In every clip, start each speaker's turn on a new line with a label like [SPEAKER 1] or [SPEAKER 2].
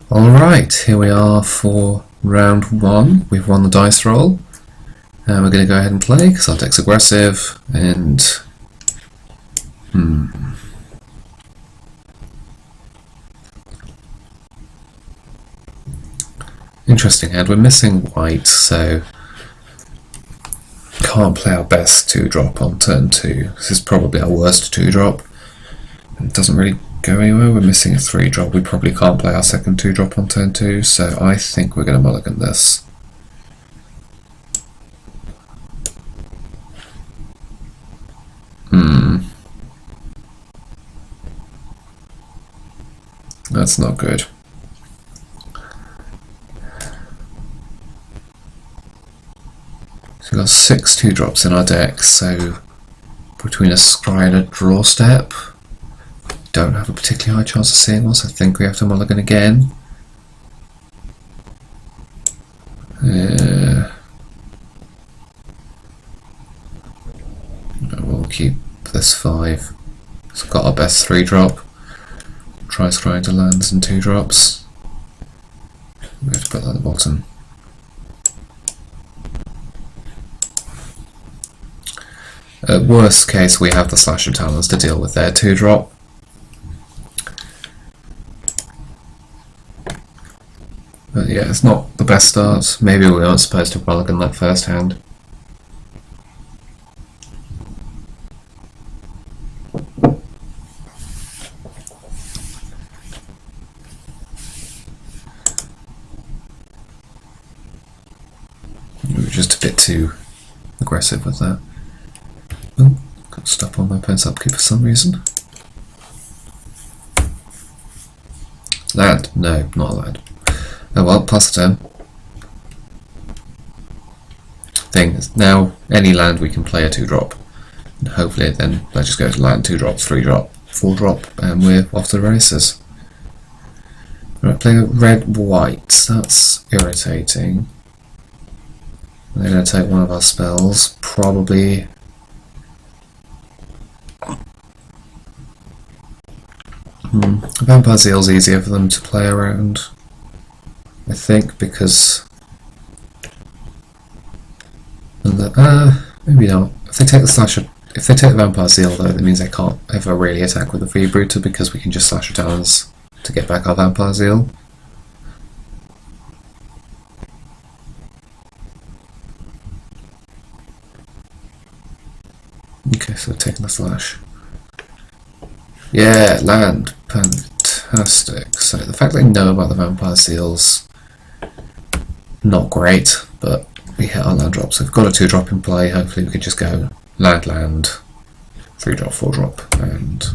[SPEAKER 1] Alright, here we are for round 1. We've won the dice roll. And we're going to go ahead and play, because our deck's aggressive, and... Interesting hand. We're missing white, so... Can't play our best 2-drop on turn 2. This is probably our worst 2-drop. It doesn't really go anywhere. We're missing a 3-drop. We probably can't play our second 2-drop on turn 2, so I think we're going to mulligan this. That's not good. So we've got 6 2-drops in our deck, so between a scry and a draw step, don't have a particularly high chance of seeing one, so I think we have to mulligan again. We'll keep this 5. It's got our best 3-drop. Try scrying to lands and 2-drops. We have to put that at the bottom. At worst case, we have the Slash of Talons to deal with their 2-drop. But yeah, it's not the best start. Maybe we aren't supposed to mulligan that first hand. We were just a bit too aggressive with that. Oh, got stuff on my opponent's upkeep for some reason. Land? No, not a land. Oh well, pass the turn. Thing is, now any land we can play a 2-drop. And hopefully then I just go to land, 2-drop, 3-drop, 4-drop, and we're off to the races. Right, playing a red-white, that's irritating. They're going to take one of our spells, probably. Vampire Seal's easier for them to play around, I think, because maybe not. If they take the Slasher, if they take the Vampire Seal though, that means they can't ever really attack with the Freebooter because we can just Slash our Talons to get back our Vampire Seal. Okay, so taking the Slash. Yeah, land. Fantastic. So the fact that they know about the Vampire Seals, not great, but we hit our land drops. So we've got a 2-drop in play. Hopefully we can just go land, land, 3-drop, 4-drop, and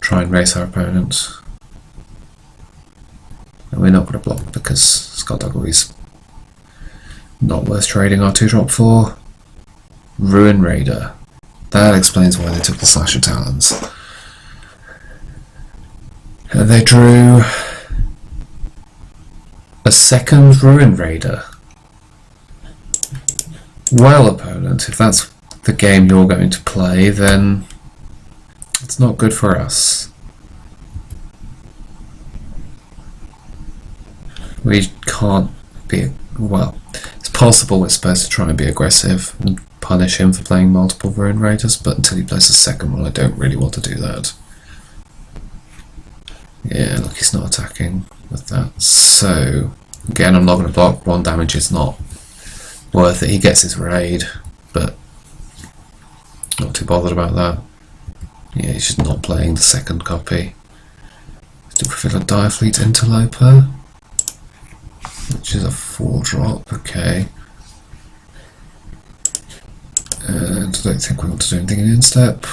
[SPEAKER 1] try and race our opponent. And we're not going to block because Skullduggery's not worth trading our 2-drop for. Ruin Raider. That explains why they took the Slash of Talons. And they drew a second Ruin Raider. Well, opponent, if that's the game you're going to play, then it's not good for us. We can't be, well, it's possible we're supposed to try and be aggressive and punish him for playing multiple Ruin Raiders, but until he plays a second one I don't really want to do that. Yeah, look, he's not attacking with that. So, again, I'm not going to block. 1 damage is not worth it. He gets his raid, but not too bothered about that. Yeah, he's just not playing the second copy. Do we feel a Direfleet Interloper? Which is a 4-drop, okay. And I don't think we want to do anything in instep.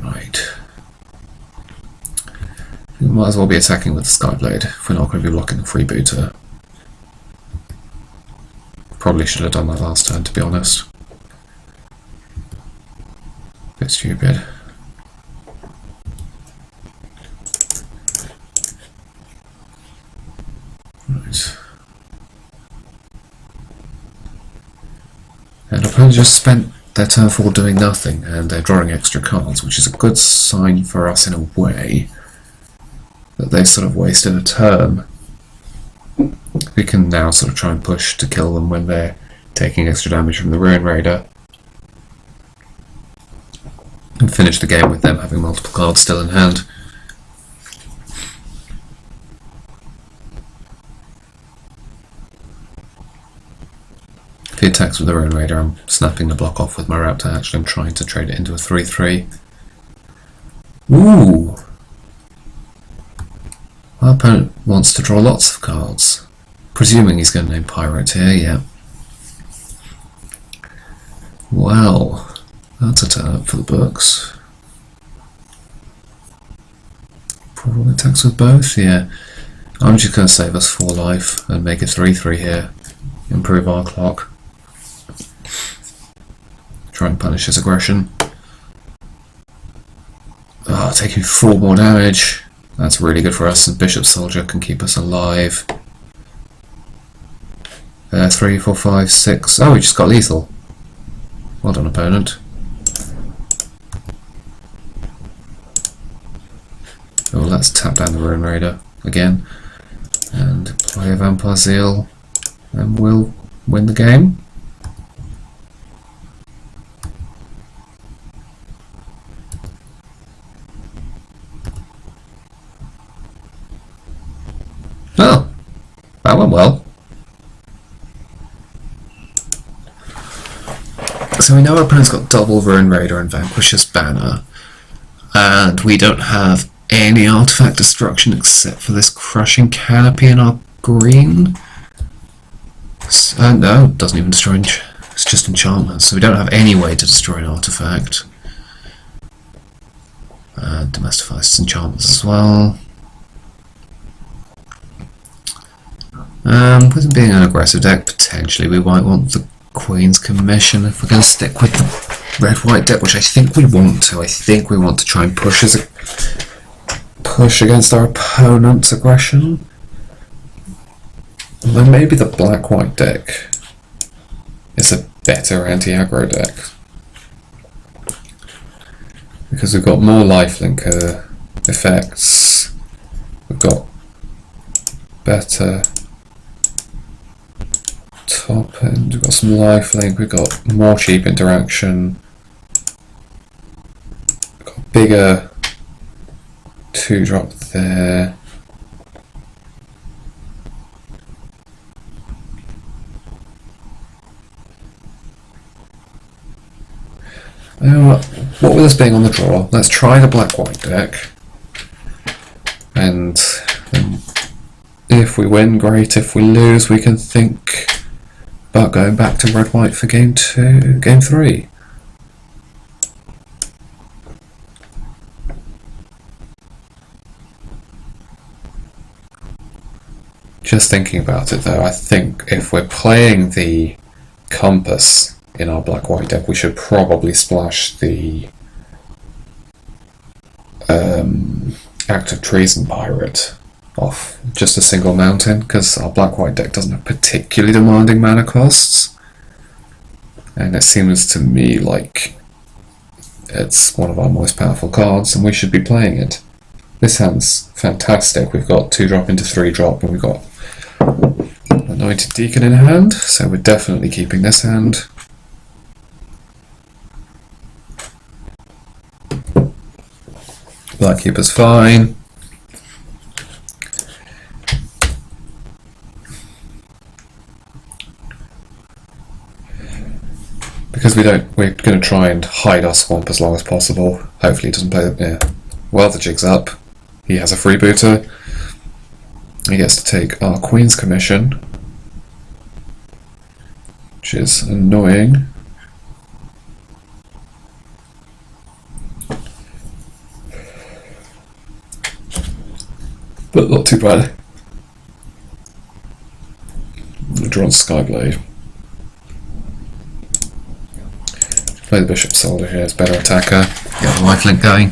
[SPEAKER 1] Right. We might as well be attacking with the Skyblade if we're not going to be blocking the Freebooter. Probably should have done that last turn, to be honest. Bit stupid. Right. And opponents just spent their turn 4 doing nothing, and they're drawing extra cards, which is a good sign for us in a way. but they've sort of wasted a turn. We can now sort of try and push to kill them when they're taking extra damage from the Ruin Raider, and finish the game with them having multiple cards still in hand. If he attacks with the Ruin Raider, I'm snapping the block off with my Raptor. Actually, I'm trying to trade it into a 3/3. Ooh! Our opponent wants to draw lots of cards. Presuming he's going to name Pirate here, yeah. Well, that's a turn up for the books. Probably attacks with both, yeah. I'm just going to save us 4 life and make it 3/3 here. Improve our clock. Try and punish his aggression. Ah, taking 4 more damage. That's really good for us. The Bishop Soldier can keep us alive. 3, 4, 5, 6. Oh, we just got lethal. Well done, opponent. Oh, let's tap down the Ruin Raider again and play a Vampire Zeal, and we'll win the game. Oh, that went well. So we know our opponent's got double Ruin Raider and Vanquisher's Banner, and we don't have any artifact destruction except for this Crushing Canopy in our green. No, it doesn't even destroy, it's just enchantments, so we don't have any way to destroy an artifact. Domestifies enchantments as well. With it being an aggressive deck, potentially we might want the Queen's Commission if we're going to stick with the red-white deck, which I think we want to. I think we want to try and push against our opponent's aggression. Although maybe the black-white deck is a better anti-aggro deck, because we've got more lifelink effects, we've got better top end, we've got some lifelink, we've got more cheap interaction, we've got bigger 2-drop there. What with us being on the draw, let's try the black-white deck, and if we win, great. If we lose, we can think about going back to red-white for game 3. Just thinking about it though, I think if we're playing the Compass in our black-white deck, we should probably splash the Act of Treason Pirate off just a single mountain, because our black-white deck doesn't have particularly demanding mana costs, and it seems to me like it's one of our most powerful cards and we should be playing it. This hand's fantastic. We've got 2-drop into 3-drop, and we've got Anointed Deacon in hand, so we're definitely keeping this hand. Blackkeeper's fine. Because we're going to try and hide our swamp as long as possible. Hopefully he doesn't play. Yeah. Well, the jig's up. He has a freebooter. He gets to take our Queen's Commission, which is annoying. But not too bad. We'll draw on Skyblade. Play the Bishop Soldier here, it's better attacker. Get the lifelink going.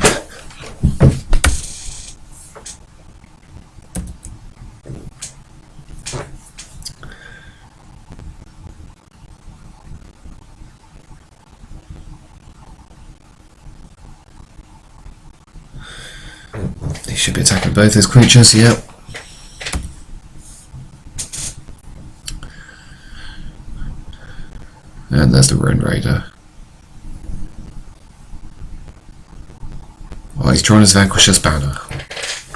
[SPEAKER 1] He should be attacking both his creatures, yep. And there's the Ruin Raider. Oh, he's drawn his Vanquisher's Banner.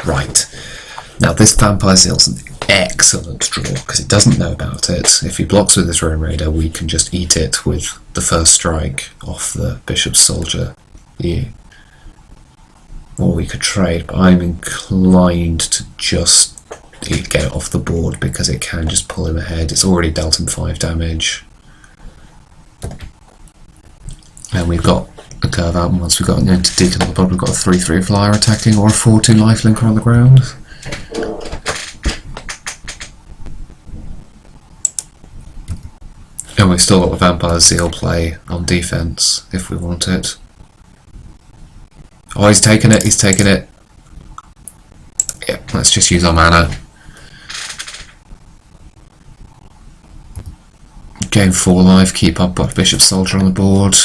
[SPEAKER 1] Right. Now this Vampire Seal's an excellent draw, because it doesn't know about it. If he blocks with his Ruin Raider, we can just eat it with the first strike off the Bishop's Soldier. Yeah. Or we could trade, but I'm inclined to just get it off the board, because it can just pull him ahead. It's already dealt him 5 damage. And we've got a curve out, and once we've got an Anointed Deacon on the board, we've got a 3/3 flyer attacking, or a 4/2 lifelinker on the ground. And we've still got the Vampire Seal play on defense, if we want it. Oh, he's taken it, he's taken it. Yeah, let's just use our mana. Gain 4 life, keep up Bishop Soldier on the board.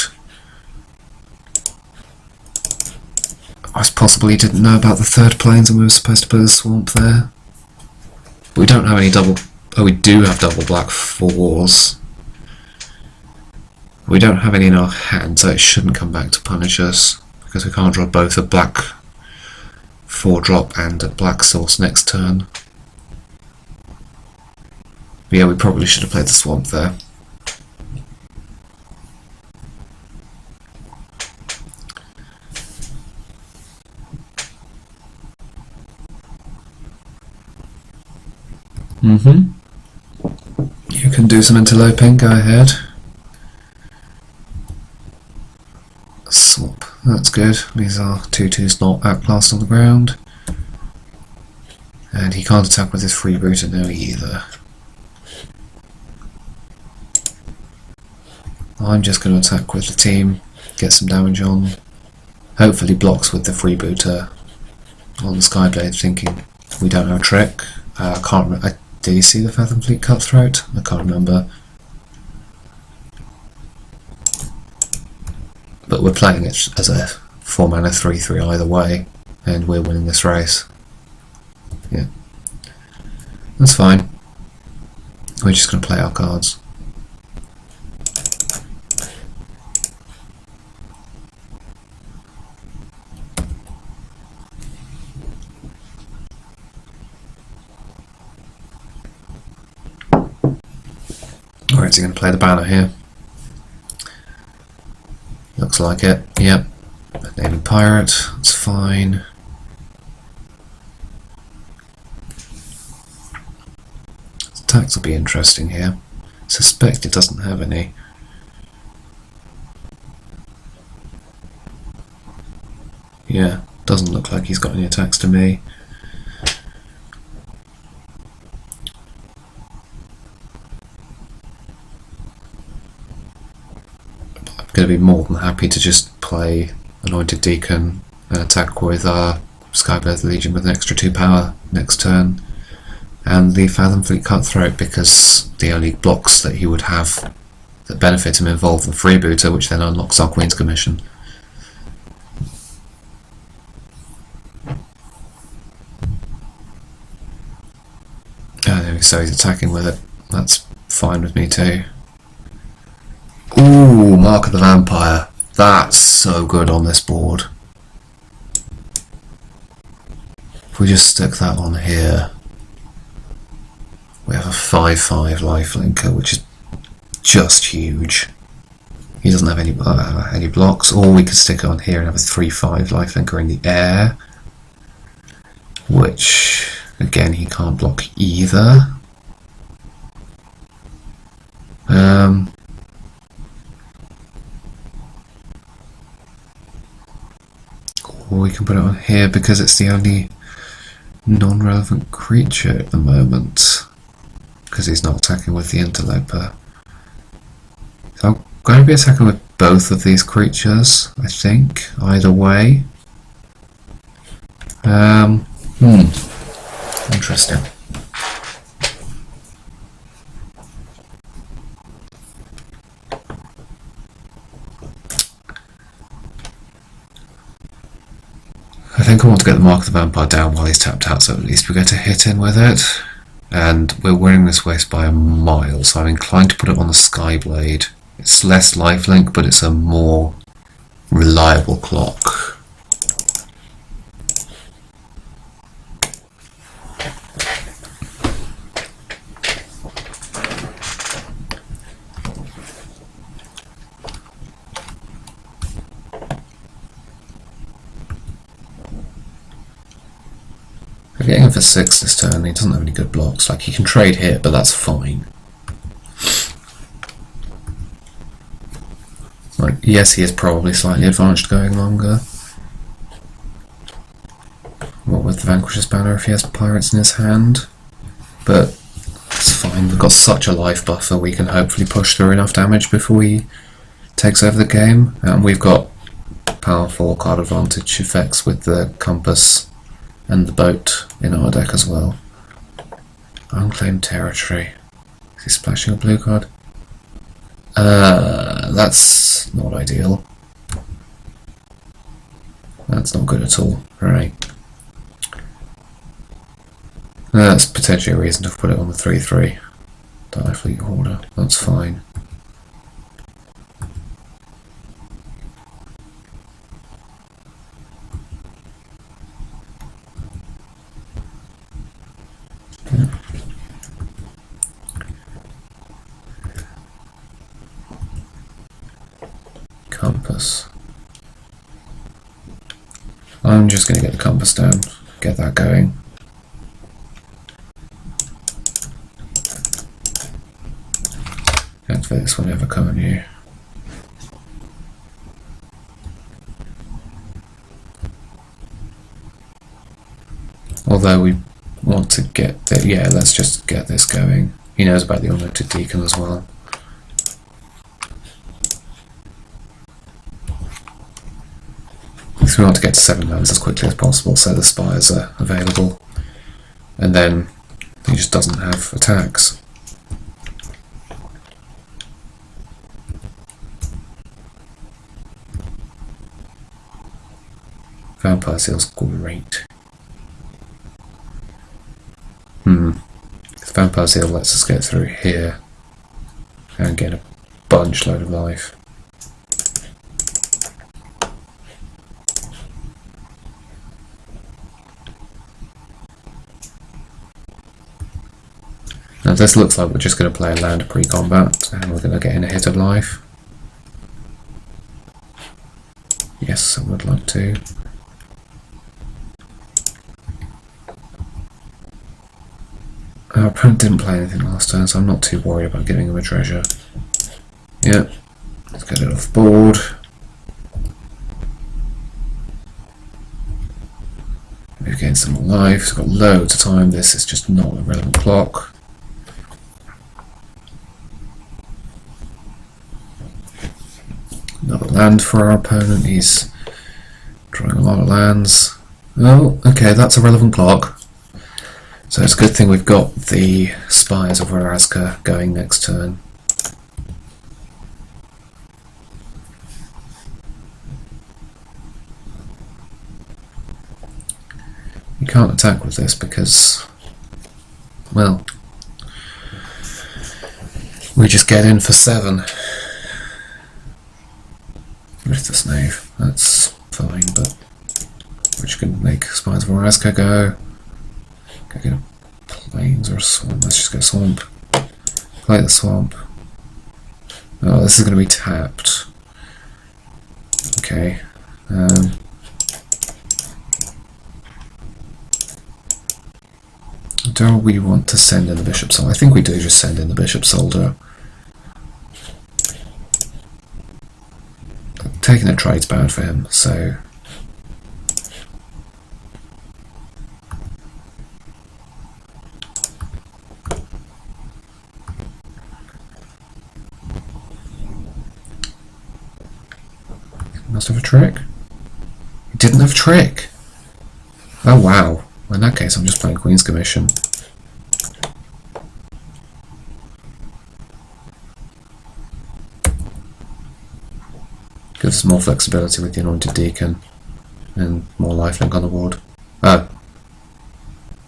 [SPEAKER 1] I possibly didn't know about the 3rd planes and we were supposed to put a swamp there. But we don't have any double... Oh, we do have double black 4s. We don't have any in our hand, so it shouldn't come back to punish us, because we can't draw both a black 4-drop and a black source next turn. But yeah, we probably should have played the swamp there. You can do some interloping, go ahead. Swap, that's good. These are 2/2s not outclassed on the ground. And he can't attack with his freebooter now either. I'm just going to attack with the team, get some damage on. Hopefully blocks with the freebooter on the Skyblade, thinking we don't have a trick. I can't remember. Did he see the Fathom Fleet Cutthroat? I can't remember. But we're playing it as a 4 mana 3/3 either way, and we're winning this race. Yeah. That's fine. We're just going to play our cards. Or is he going to play the banner here? Looks like it, yep. Naming Pirate, that's fine. Attacks will be interesting here. Suspect it doesn't have any. Yeah, doesn't look like he's got any attacks to me. Going to be more than happy to just play Anointed Deacon and attack with our Skyblade Legion with an extra 2 power next turn, and the Fathom Fleet Cutthroat, because the only blocks that he would have that benefit him involve the freebooter, which then unlocks our Queen's Commission. So he's attacking with it. That's fine with me too. Ooh, Mark of the Vampire. That's so good on this board. If we just stick that on here, we have a 5/5 lifelinker, which is just huge. He doesn't have any blocks, or we could stick it on here and have a 3/5 lifelinker in the air, which again he can't block either. Or we can put it on here because it's the only non-relevant creature at the moment, because he's not attacking with the interloper. So I'm going to be attacking with both of these creatures, I think, either way. Interesting. I think I want to get the Mark of the Vampire down while he's tapped out, so at least we get a hit in with it. And we're winning this race by a mile, so I'm inclined to put it on the Skyblade. It's less lifelink, but it's a more reliable clock. We're getting him for 6 this turn. He doesn't have any good blocks. Like, he can trade hit, but that's fine. Right, yes, he is probably slightly advantaged going longer. What with the Vanquisher's Banner if he has Pirates in his hand? But it's fine. We've got such a life buffer, we can hopefully push through enough damage before he takes over the game. And we've got powerful card advantage effects with the Compass and the boat in our deck as well. Unclaimed territory. Is he splashing a blue card? That's not ideal. That's not good at all. Right. That's potentially a reason to put it on the 3-3. Die Fleet Order. That's fine. Compass. I'm just going to get the compass down, get that going. Activate this whenever, can't you? Although we want to get the, yeah, let's just get this going. He knows about the Unlimited Deacon as well. So we want to get to 7 lands as quickly as possible so the spires are available. And then he just doesn't have attacks. Vampire Seal's great. The Vampire Seal lets us get through here and get a bunch load of life. Now this looks like we're just going to play a land pre-combat and we're going to get in a hit of life. Yes, I would like to. Our opponent didn't play anything last turn, so I'm not too worried about giving him a treasure. Yep, let's get it off board. We've gained some more life, we've got loads of time, this is just not a relevant clock. Another land for our opponent, he's drawing a lot of lands. Oh, okay, that's a relevant clock. So it's a good thing we've got the Spires of Orazca going next turn. You can't attack with this because, well, we just get in for 7. With the Knave, that's fine, but we're just going to make Spires of Orazca go. Go get a Plains or a Swamp. Let's just go Swamp. Play the Swamp. Oh, this is going to be tapped. Okay. Do we want to send in the Bishop Soldier? I think we do just send in the Bishop Soldier. Taking a trade's bad for him, so must have a trick. He didn't have a trick. Oh wow. Well, in that case, I'm just playing Queen's Commission. Gives us more flexibility with the Anointed Deacon. and more lifelink on the board. Oh,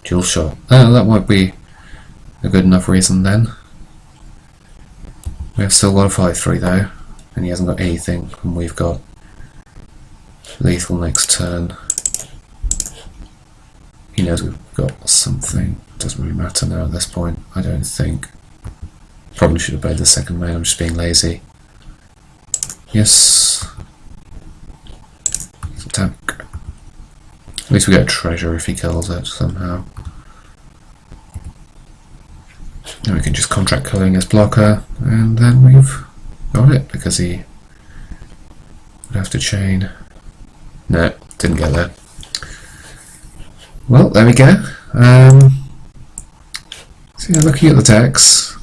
[SPEAKER 1] dual shot. Oh, that might be a good enough reason then. We have still got a 5-3 though, and he hasn't got anything, and we've got lethal next turn. He knows we've got something. Doesn't really matter now at this point, I don't think. Probably should have played the second main, I'm just being lazy. Yes. Attack. At least we get a treasure if he kills it somehow. And we can just contract killing his blocker, and then we've got it, because he would have to chain. No, didn't get there. Well, there we go. So yeah, looking at the decks,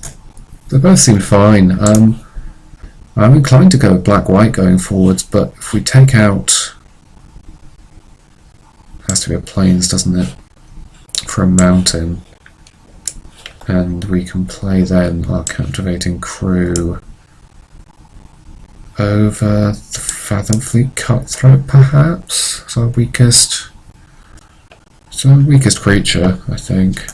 [SPEAKER 1] they both seem fine. I'm inclined to go with black-white going forwards, but if we take out, it has to be a plains, doesn't it, for a mountain, and we can play then our captivating crew over the Fathom Fleet Cutthroat, perhaps. It's our weakest creature, I think.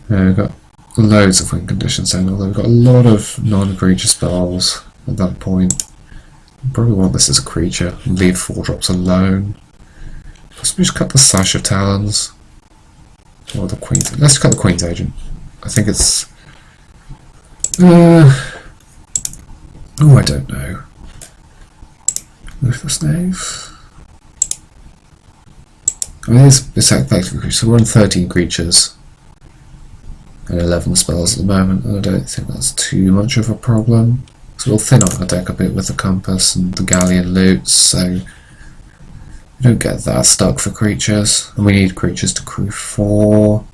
[SPEAKER 1] We've got loads of win conditions then, although we've got a lot of non-creature spells at that point. Probably want this as a creature and leave 4 drops alone. Possibly just cut the Sash of Talons. Or the Queen's. Let's cut the Queen's Agent. I think it's. Oh, I don't know. Ruthless Knave. I mean, it's effectively creatures. So we're on 13 creatures and 11 spells at the moment, and I don't think that's too much of a problem. So we'll thin out our deck a bit with the Compass and the Galleon Loots, so we don't get that stuck for creatures. And we need creatures to crew 4.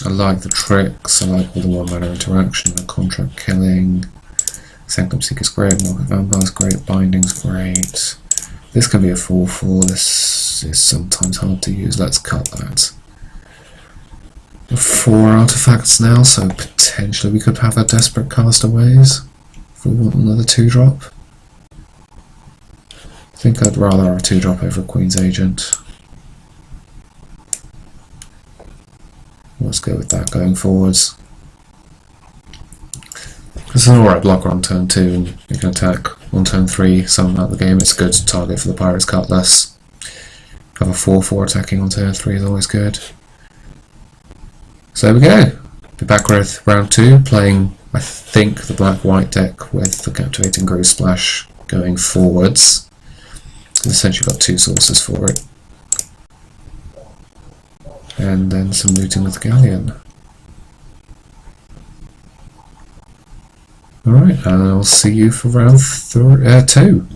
[SPEAKER 1] I like the tricks, I like all the 1-mana interaction, the contract killing. Sanctum Seeker's great, Market Vampire's great, Binding's great. This can be a 4-4, this is sometimes hard to use, let's cut that. 4 artifacts now, so potentially we could have a Desperate Castaways if we want another 2-drop. I think I'd rather have a 2-drop over a Queen's Agent. Let's go with that going forwards. This is an alright blocker on turn 2, and you can attack on turn 3, some out of the game. It's a good target for the Pirate's Cutlass. Have a 4-4 attacking on turn 3 is always good. So there we go. Be back with round 2, playing, I think, the black-white deck with the Captivating Groove Splash going forwards. I've essentially got 2 sources for it. And then some looting with the Galleon. Alright, and I'll see you for round 2.